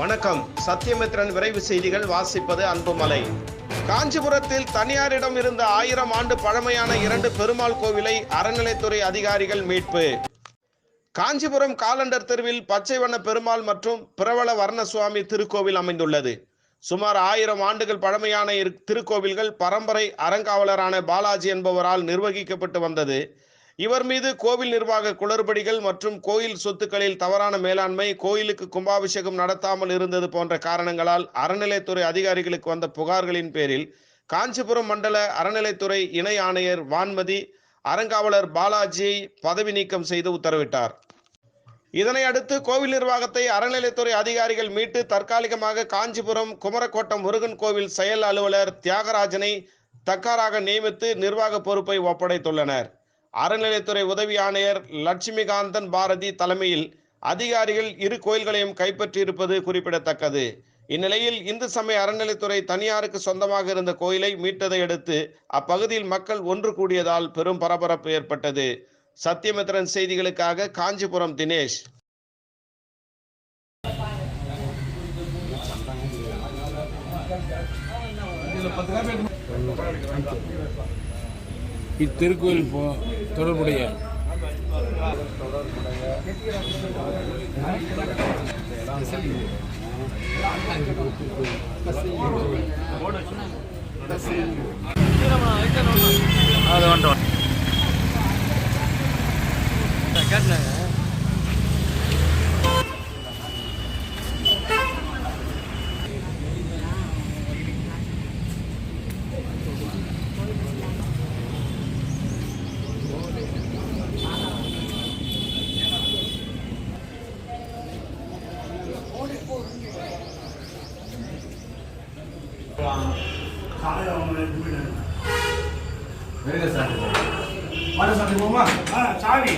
வணக்கம். சத்தியமித்ரன் விரைவு செய்திகள். வாசிப்பது அன்புமலை. காஞ்சிபுரத்தில் தனியாரிடம் இருந்த 1000 ஆண்டு பழமையான 2 பெருமாள் கோவிலை அறநிலைத்துறை அதிகாரிகள் மீட்பு. காஞ்சிபுரம் காலண்டர் தெருவில் பச்சை வண்ண பெருமாள் மற்றும் பிரபல வர்ணசுவாமி திருக்கோவில் அமைந்துள்ளது. சுமார் 1000 ஆண்டுகள் பழமையான திருக்கோவில்கள் பரம்பரை அறங்காவலரான பாலாஜி என்பவரால் நிர்வகிக்கப்பட்டு வந்தது. இவர் மீது கோவில் நிர்வாக குளறுபடிகள் மற்றும் கோயில் சொத்துக்களில் தவறான மேலாண்மை, கோயிலுக்கு கும்பாபிஷேகம் நடத்தாமல் இருந்தது போன்ற காரணங்களால் அறநிலைத்துறை அதிகாரிகளுக்கு வந்த புகார்களின் பேரில் காஞ்சிபுரம் மண்டல அறநிலைத்துறை இணை ஆணையர் வான்மதி அறங்காவலர் பாலாஜியை பதவி நீக்கம் செய்து உத்தரவிட்டார். இதனை அடுத்து கோவில் நிர்வாகத்தை அறநிலைத்துறை அதிகாரிகள் மீட்டு தற்காலிகமாக காஞ்சிபுரம் குமரக்கோட்டம் முருகன் கோவில் செயல் அலுவலர் தியாகராஜனை தக்காராக நியமித்து நிர்வாக பொறுப்பை ஒப்படைத்துள்ளனர். அறநிலைத்துறை உதவி ஆணையர் லட்சுமிகாந்தன் பாரதி தலைமையில் அதிகாரிகள் இரு கோயில்களையும் கைப்பற்றியிருப்பது குறிப்பிடத்தக்கது. இந்நிலையில் இந்து சமய அறநிலைத்துறை தனியாருக்கு சொந்தமாக இருந்த கோயிலை மீட்டதை அடுத்து அப்பகுதியில் மக்கள் ஒன்று கூடியதால் பெரும் பரபரப்பு ஏற்பட்டது. சத்தியமித்ரன் செய்திகளுக்காக காஞ்சிபுரம் தினேஷ். இத்திருக்கோயில் தொடர்புடைய சாவி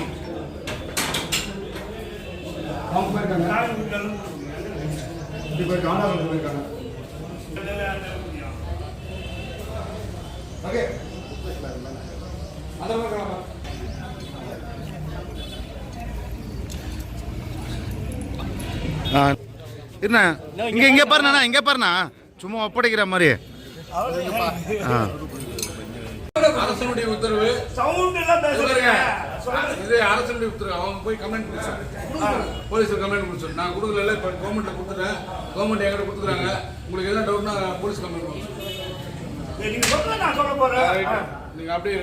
இங்க பாருண்ணா, இங்க பாருண்ணா, சும்மா ஒப்படைக்கிற மாதிரி. அரசனுடைய உத்தரவு, இது அரசனுடைய உத்தரவு. அவங்க போய் கம்ப்ளைண்ட் கொடுத்தாங்க, போலீஸ் கம்ப்ளைண்ட் கொடுத்தாங்க. நான் கொடுக்கல, இப்போ கவர்மெண்ட்ல கொடுத்துட்டேன். கவர்மெண்ட் எங்கிட்ட கொடுத்துறாங்க. உங்களுக்கு எதாவது டவுட்னா போலீஸ் கம்ப்ளைண்ட் கொடுங்க. நீங்க அப்படியே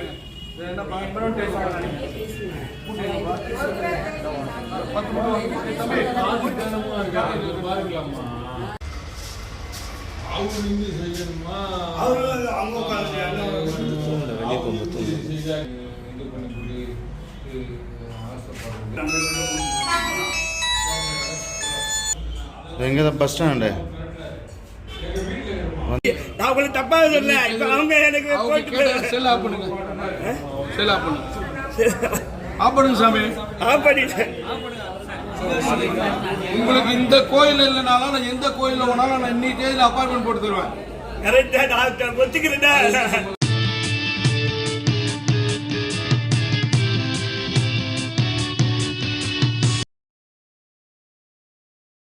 எங்க பஸ் ஸ்டாண்டு தப்பா சொல்ல. இப்ப அவங்க எனக்கு செல் ஆஃப் பண்ணுங்க, செல் ஆஃப் பண்ணுங்க, ஆஃப் பண்ணுங்க சாமி, ஆஃப் பண்ணிட்டேன். உங்களுக்கு இந்த கோயில் இல்லைனாலும் நான் எந்த கோயில்ல போனாலும் நான் இன்னைக்கு அப்பார்ட்மெண்ட் போட்டு தருவேன். கரெக்டா டாக்டர் ஒத்துக்கிறேன்.